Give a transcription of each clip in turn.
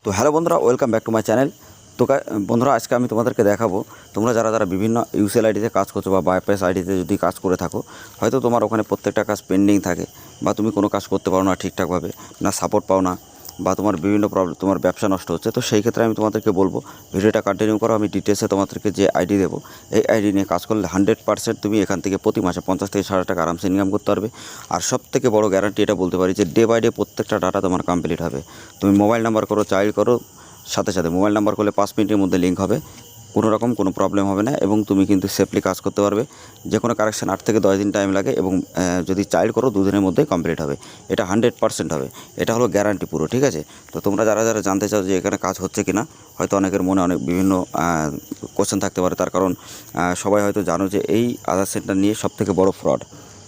তো হ্যালো বন্ধুরা, welcome back to my channel. তো বন্ধুরা, আজকে আমি তোমাদেরকে দেখাবো তোমরা যারা বিভিন্ন ইউসিএল আইডিতে কাজ করছো বা বাইপাস আইডিতে যদি কাজ করে থাকো, হয়তো তোমার ওখানে প্রত্যেকটা কাজ পেন্ডিং থাকে বা তুমি কোনো কাজ করতে পারো না ঠিকঠাকভাবে, না সাপোর্ট পাও না, বা তোমার বিভিন্ন প্রবলেম, তোমার ব্যবসা নষ্ট হচ্ছে। তো সেই ক্ষেত্রে আমি তোমাদেরকে বলবো ভিডিওটা কন্টিনিউ করো। আমি ডিটেলসে তোমাদেরকে যে আইডি দেবো, এই আইডি নিয়ে কাজ করলে 100% তুমি এখান থেকে প্রতি মাসে 50 থেকে 60 টাকা আরামসে ইনকাম করতে পারবে। আর সবথেকে বড় গ্যারান্টি এটা বলতে পারি যে ডে বাই ডে প্রত্যেকটা ডাটা তোমার কমপ্লিট হবে। তুমি মোবাইল নাম্বার করো, চাইল্ড করো, সাথে সাথে মোবাইল নাম্বার করলে 5 মিনিটের মধ্যে লিঙ্ক হবে, কোনো রকম কোনো প্রবলেম হবে না, এবং তুমি কিন্তু সেফলি কাজ করতে পারবে। যে কোনো কারেকশান 8 থেকে 10 দিন টাইম লাগে, এবং যদি চাইল্ড করো 2 দিনের মধ্যেই কমপ্লিট হবে। এটা 100% হবে, এটা হলো গ্যারান্টি পুরো, ঠিক আছে। তো তোমরা যারা জানতে চাও যে এখানে কাজ হচ্ছে কি না, হয়তো অনেকের মনে অনেক বিভিন্ন কোশ্চেন থাকতে পারে। তার কারণ সবাই হয়তো জানো যে এই আধার সেন্টার নিয়ে সবথেকে বড় ফ্রড,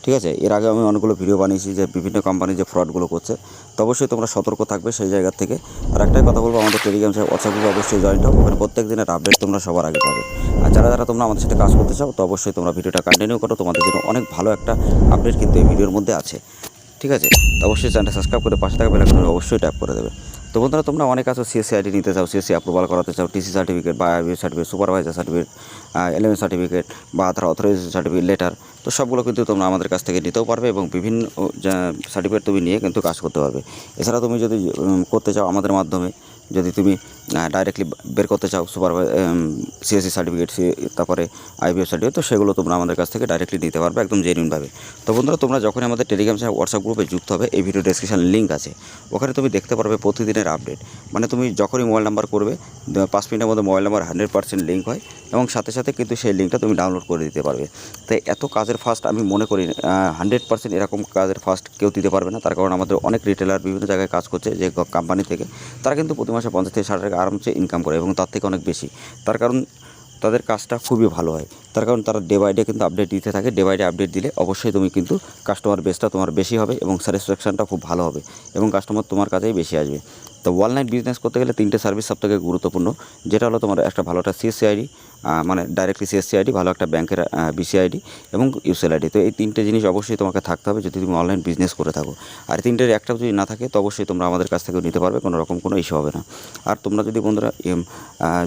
ঠিক আছে। এর আগে আমি অনেকগুলো ভিডিও বানিয়েছি যে বিভিন্ন কোম্পানি যে ফ্রডগুলো করছে, তো অবশ্যই তোমরা সতর্ক থাকবে সেই জায়গা থেকে। আর একটাই কথা বলবো, আমাদের টেলিগ্রাম হোয়াটসঅ্যাপ গ্রুপে অবশ্যই জয়েন্ট হও, ওখানে প্রত্যেক দিনের আপডেট তোমরা সবার আগে পাবে। আর যারা তোমরা আমাদের সাথে কাজ করতে চাও, তো অবশ্যই তোমরা ভিডিওটা কন্টিনিউ করো, তোমাদের জন্য অনেক ভালো একটা আপডেট কিন্তু এই ভিডিওর মধ্যে আছে, ঠিক আছে। তো অবশ্যই চ্যানেলটা সাবস্ক্রাইব করে পাশে থাকা বেল আইকনটা অবশ্যই ট্যাপ করে দেবে। তো বন্ধুরা, তোমরা অনেক আছো সিএসসি আইডি নিতে চাও, সিএসসি অ্যাপ্রুভাল করাতে চাও, টিসি সার্টিফিকেট বা IBS certificate, supervisor certificate, LMS certificate বা আধার অথরাইজেশন সার্টিফিকেট লেটার, তো সবগুলো কিন্তু তোমরা আমাদের কাছ থেকে নিতেও পারবে, এবং বিভিন্ন সার্টিফিকেট তুমি নিয়ে কিন্তু কাজ করতে পারবে। এছাড়া তুমি যদি করতে চাও আমাদের মাধ্যমে, যদি তুমি ডাইরেক্টলি বের করতে চাও সিএসসি সার্টিফিকেট, তারপরে আইবিএস সার্টিফিকেট, তো সেগুলো তোমরা আমাদের কাছ থেকে ডাইরেক্টলি নিতে পারবে একদম জেনুইনভাবে। তো বন্ধুরা, তোমরা যখন আমাদের টেলিগ্রাম হোয়াটসঅ্যাপ গ্রুপে যুক্ত হবে, এই ভিডিও ডেসক্রিপশন লিঙ্ক আছে, ওখানে তুমি দেখতে পারবে প্রতিদিনের আপডেট। মানে তুমি যখনই মোবাইল নাম্বার করবে 5 মিনিটের মধ্যে মোবাইল নাম্বার 100% লিঙ্ক হয়, এবং সাথে সাথে কিন্তু সেই লিঙ্কটা তুমি ডাউনলোড করে দিতে পারবে। তাই এত কাজের ফাস্ট আমি মনে করি 100% এরকম কাজের ফাস্ট কেউ দিতে পারবে না। তার কারণ আমাদের অনেক রিটেলার বিভিন্ন জায়গায় কাজ করছে যে কোম্পানি থেকে, তারা কিন্তু প্রতি মাসে 50 থেকে 60 টাকা আরামসে ইনকাম করে, এবং তার থেকে অনেক বেশি। তার কারণ তাদের কাজটা খুবই ভালো হয়, তার কারণ তারা ডে বাই ডে কিন্তু আপডেট দিতে থাকে। ডে বাই ডে আপডেট দিলে অবশ্যই তুমি কিন্তু কাস্টমার বেসটা তোমার বেশি হবে, এবং স্যাটিসফ্যাকশানটা খুব ভালো হবে, এবং কাস্টমার তোমার কাছেই বেশি আসবে। তো অনলাইন বিজনেস করতে গেলে 3টে সার্ভিস সবথেকে গুরুত্বপূর্ণ, যেটা হলো তোমার একটা ভালো একটা সিএসসি আইডি, মানে ডাইরেক্টলি সিএসসি আইডি, ভালো একটা ব্যাংকের বিসি আইডি, এবং ইউসিএল আইডি। তো এই 3টে জিনিস অবশ্যই তোমাকে থাকতে হবে যদি তুমি অনলাইন বিজনেস করে থাকো। আর 3টের একটা যদি না থাকে, তো অবশ্যই তোমরা আমাদের কাছ থেকেও নিতে পারবে, কোনো রকম কোনো ইস্যু হবে না। আর তোমরা যদি বন্ধুরা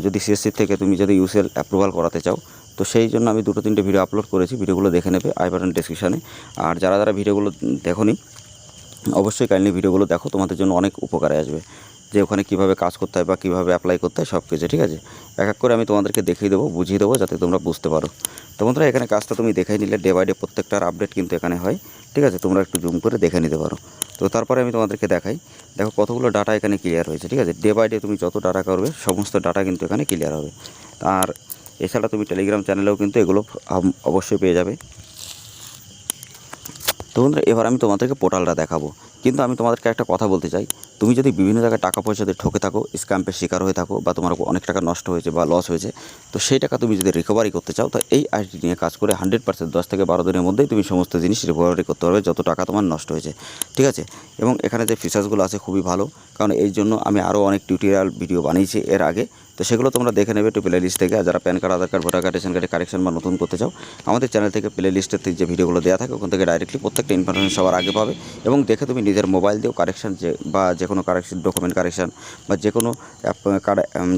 যদি সিএসসি থেকে তুমি যদি ইউসিএল অ্যাপ্রুভাল করাতে চাও, তো সেই জন্য আমি 2-3টে ভিডিও আপলোড করেছি, ভিডিওগুলো দেখে নেবে আই বাটন ডেসক্রিপশানে। আর যারা ভিডিওগুলো দেখোনি, অবশ্যই কাইন্ডলি ভিডিওগুলো দেখো, তোমাদের জন্য অনেক উপকারে আসবে, যে ওখানে কীভাবে কাজ করতে হয় বা কীভাবে অ্যাপ্লাই করতে হয় সব কিছু, ঠিক আছে। এক এক করে আমি তোমাদেরকে দেখিয়ে দেবো, বুঝিয়ে দেবো, যাতে তোমরা বুঝতে পারো। তো বন্ধুরা, এখানে কাজটা তুমি দেখে নিলে ডে বাই ডে প্রত্যেকটার আপডেট কিন্তু এখানে হয়, ঠিক আছে। তোমরা একটু জুম করে দেখে নিতে পারো। তো তারপরে আমি তোমাদেরকে দেখাই, দেখো কতগুলো ডাটা এখানে ক্লিয়ার হয়েছে, ঠিক আছে। ডে বাই ডে তুমি যত ডাটা করবে সমস্ত ডাটা কিন্তু এখানে ক্লিয়ার হবে। আর এছাড়া তুমি টেলিগ্রাম চ্যানেলেও কিন্তু এগুলো অবশ্যই পেয়ে যাবে। তো বন্ধুরা, এবার আমি তোমাদেরকে পোর্টালটা দেখাবো, কিন্তু আমি তোমাদেরকে একটা কথা বলতে চাই। তুমি যদি বিভিন্ন জায়গায় টাকা পয়সা দিয়ে ঠকে থাকো, স্ক্যাম্পের শিকার হয়ে থাকো, বা তোমার অনেক টাকা নষ্ট হয়েছে বা লস হয়েছে, তো সেই টাকা তুমি যদি রিকভারি করতে চাও, তো এই আইডি নিয়ে কাজ করে 100% 10 থেকে 12 দিনের মধ্যেই তুমি সমস্ত জিনিস রিকভারি করতে পারবে, যত টাকা তোমার নষ্ট হয়েছে, ঠিক আছে। এবং এখানে যে ফিচার্সগুলো আছে খুবই ভালো, কারণ এই জন্য আমি আরও অনেক টিউটোরিয়াল ভিডিও বানিয়েছি এর আগে, তো সেগুলো তোমরা দেখে নেবে একটু প্লে লিস্ট থেকে। আর যারা প্যান কার্ড, আধার কার্ড, ভোটার কার্ড, রেশন কার্ডে কারেকশন বা নতুন করতে চাও, আমাদের চ্যানেল থেকে প্লে লিস্টের যে ভিডিওগুলো দেওয়া থাকে, ওখান থেকে ডাইরেক্টলি প্রত্যেকটা ইনফরমেশন সবার আগে পাবে, এবং দেখে তুমি নিজের মোবাইল দিয়েও কারেকশন বা যে কোনো কারেকশন, ডকুমেন্ট কারেকশন বা যে কোনো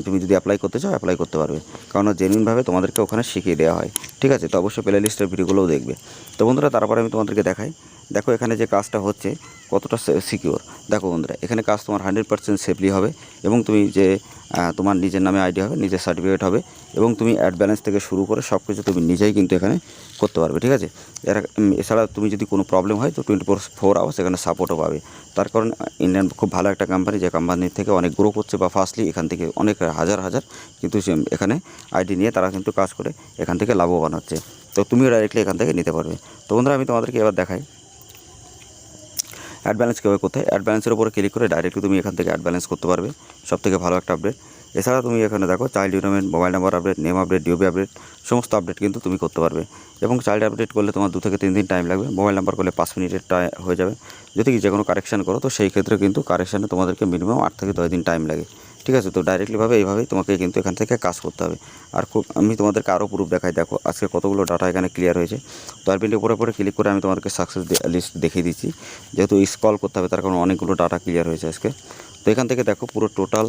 তুমি যদি অ্যাপ্লাই করতে চাও অ্যাপ্লাই করতে পারবে, কারণ জেনুইনভাবে তোমাদেরকে ওখানে শিখিয়ে দেওয়া হয়, ঠিক আছে। তো অবশ্যই প্লে লিস্টের ভিডিওগুলোও দেখবে। তো বন্ধুরা, তারপরে আমি তোমাদেরকে দেখাই, দেখো এখানে যে কাজটা হচ্ছে কতটা সিকিওর। দেখো বন্ধুরা, এখানে কাজ তোমার 100% সেফলি হবে, এবং তুমি যে তোমার নিজের নামে আইডি হবে, নিজের সার্টিফিকেট হবে, এবং তুমি অ্যাড ব্যালেন্স থেকে শুরু করে সব কিছু তুমি নিজেই কিন্তু এখানে করতে পারবে, ঠিক আছে। এছাড়া তুমি যদি কোনো প্রবলেম হয়, তো 24 আওয়ার্স এখানে সাপোর্টও পাবে। তার কারণ ইন্ডিয়ান খুব ভালো একটা কোম্পানি, যে কোম্পানির থেকে অনেক গ্রো করছে, বা ফার্স্টলি এখান থেকে অনেক হাজার কিন্তু এখানে আইডি নিয়ে তারা কিন্তু কাজ করে এখান থেকে লাভবান হচ্ছে। তো তুমিও ডাইরেক্টলি এখান থেকে নিতে পারবে। তো বন্ধুরা, আমি তোমাদেরকে এবার দেখাই অ্যাড ব্যালেন্স কীভাবে করতে হয়। অ্যাড ব্যালেন্সের উপরে ক্লিক করে ডাইরেক্টলি তুমি এখান থেকে অ্যাড ব্যালেন্স করতে পারবে, সবথেকে ভালো একটা আপডেট। এছাড়া তুমি এখানে দেখো child union, mobile number update, name update, DOB update, সমস্ত আপডেট কিন্তু তুমি করতে পারবে। এবং চাইল্ড আপডেট করলে তোমার 2 থেকে 3 দিন টাইম লাগবে, মোবাইল নাম্বার করলে 5 মিনিটের হয়ে যাবে। যদি যে কোনো কারেকশান করো, তো সেই ক্ষেত্রে কিন্তু কারেকশানে তোমাদেরকে মিনিমাম 8 থেকে 10 দিন টাইম লাগে, ঠিক আছে। তো ডাইরেক্টলিভাবে এইভাবেই তোমাকে কিন্তু এখান থেকে কাজ করতে হবে। আর আমি তোমাদেরকে আরও প্রুফ দেখাই, দেখো আজকে কতগুলো ডাটা এখানে ক্লিয়ার হয়েছে। তো আরবিনের উপরে ক্লিক করে আমি তোমাদেরকে সাকসেস লিস্ট দেখিয়ে দিচ্ছি, যেহেতু স্ক্রল করতে হবে, তার কারণে অনেকগুলো ডাটা ক্লিয়ার হয়েছে আজকে। তো এখান থেকে দেখো পুরো টোটাল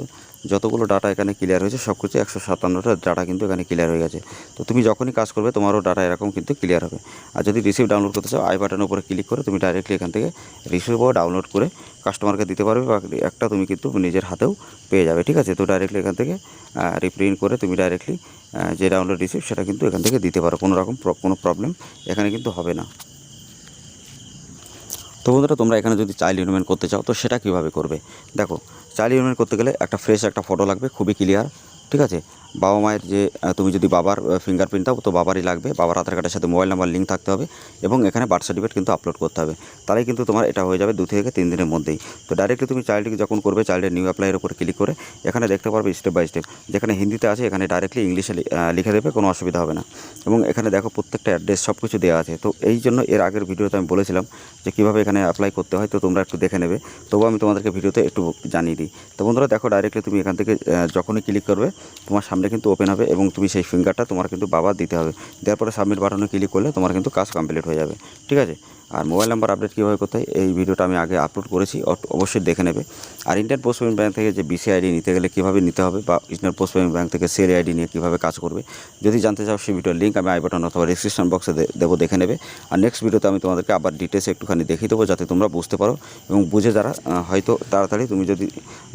যতগুলো ডাটা এখানে ক্লিয়ার হয়েছে সব কিছু 157টা ডাটা কিন্তু এখানে ক্লিয়ার হয়ে গেছে। তো তুমি যখনই কাজ করবে তোমারও ডাটা এরকম কিন্তু ক্লিয়ার হবে। আর যদি রিসিভ ডাউনলোড করতে চাও আই বাটনের উপরে ক্লিক করে তুমি ডাইরেক্টলি এখান থেকে রিসিভও ডাউনলোড করে কাস্টমারকে দিতে পারবে, বা একটা তুমি কিন্তু নিজের হাতেও পেয়ে যাবে। ঠিক আছে, তো ডাইরেক্টলি এখান থেকে রিপ্রিন্ট করে তুমি ডাইরেক্টলি যে ডাউনলোড রিসিভ সেটা কিন্তু এখান থেকে দিতে পারো, কোনো রকম কোনো প্রবলেম এখানে কিন্তু হবে না। তো বন্ধুরা, তোমরা এখানে যদি চাইল্ড ইনরোলমেন্ট করতে চাও তো সেটা কীভাবে করবে দেখো। চাইল্ড ইনরোলমেন্ট করতে গেলে একটা ফ্রেশ একটা ফটো লাগবে, খুবই ক্লিয়ার। ঠিক আছে, বাবা মায়ের যে তুমি যদি বাবার ফিঙ্গারপ্রিন্ট দাও তো বাবারই লাগবে, বাবার আধার কার্ডের সাথে মোবাইল নাম্বার লিঙ্ক থাকতে হবে, এবং এখানে বার্থ সার্টিফিকেট কিন্তু আপলোড করতে হবে। তাহলেই কিন্তু তোমার এটা হয়ে যাবে 2 থেকে 3 দিনের মধ্যেই। তো ডাইরেক্টলি তুমি চাইল্ডকে যখন করবে চাইল্ডের নিউ অ্যাপ্লাইয়ের উপরে ক্লিক করে এখানে দেখতে পারবে স্টেপ বাই স্টেপ, যেখানে হিন্দিতে আছে এখানে ডাইরেক্টলি ইংলিশে লিখে দেবে, কোনো অসুবিধা হবে না। এবং এখানে দেখো প্রত্যেকটা অ্যাড্রেস সব কিছু দেওয়া আছে। তো এই জন্য এর আগের ভিডিওতে আমি বলেছিলাম যে কীভাবে এখানে অ্যাপ্লাই করতে হয়, তো তোমরা একটু দেখে নেবে, তবু আমি তোমাদেরকে ভিডিওতে একটু জানিয়ে দিই। তো বন্ধুরা দেখো, ডাইরেক্টলি তুমি এখান থেকে যখনই ক্লিক করবে তোমার সামনে কিন্তু ওপেন হবে, এবং তুমি সেই ফিঙ্গারটা তোমার কিন্তু বাবার দিতে হবে। দেওয়ার পরে সাবমিট বাটনে ক্লিক করলে তোমার কিন্তু কাজ কমপ্লিট হয়ে যাবে। ঠিক আছে, আর মোবাইল নাম্বার আপডেট কীভাবে করতে হয় এই ভিডিওটা আমি আগে আপলোড করেছি, অবশ্যই দেখে নেবে। আর ইন্ডিয়ান পোস্ট পেমেন্ট ব্যাঙ্ক থেকে যে বিসি আইডি নিতে গেলে কীভাবে নিতে হবে, বা ইন্ডিয়ান পোস্ট পেমেন্ট ব্যাঙ্ক থেকে সেল আইডি নিয়ে কীভাবে কাজ করবে, যদি জানতে চাও সেই ভিডিওর লিঙ্ক আমি আই বাটন অথবা ডিসক্রিপশন বক্সে দেবো, দেখে নেবে। আর নেক্সট ভিডিওতে আমি তোমাদেরকে আবার ডিটেলসে একটুখানি দেখিয়ে দেবো, যাতে তোমরা বুঝতে পারো এবং বুঝে যারা হয়তো তাড়াতাড়ি তুমি যদি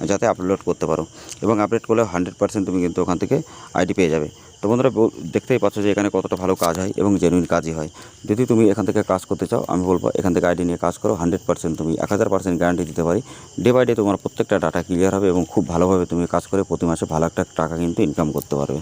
যাতে আপলোড করতে পারো, এবং আপডেট করলে 100% তুমি কিন্তু ওখান থেকে আইডি পেয়ে যাবে। তো বন্ধুরা, দেখতেই পাচ্ছ যে এখানে কতটা ভালো কাজ হয় এবং জেনুইন কাজই হয়। যদি তুমি এখান থেকে কাজ করতে চাও আমি বলবো এখান থেকে আইডি নিয়ে কাজ করো, 100% তুমি 1000% গ্যারান্টি দিতে পারি। ডে বাই ডে তোমার প্রত্যেকটা ডাটা ক্লিয়ার হবে এবং খুব ভালোভাবে তুমি কাজ করে প্রতি মাসে ভালো একটা টাকা কিন্তু ইনকাম করতে পারবে।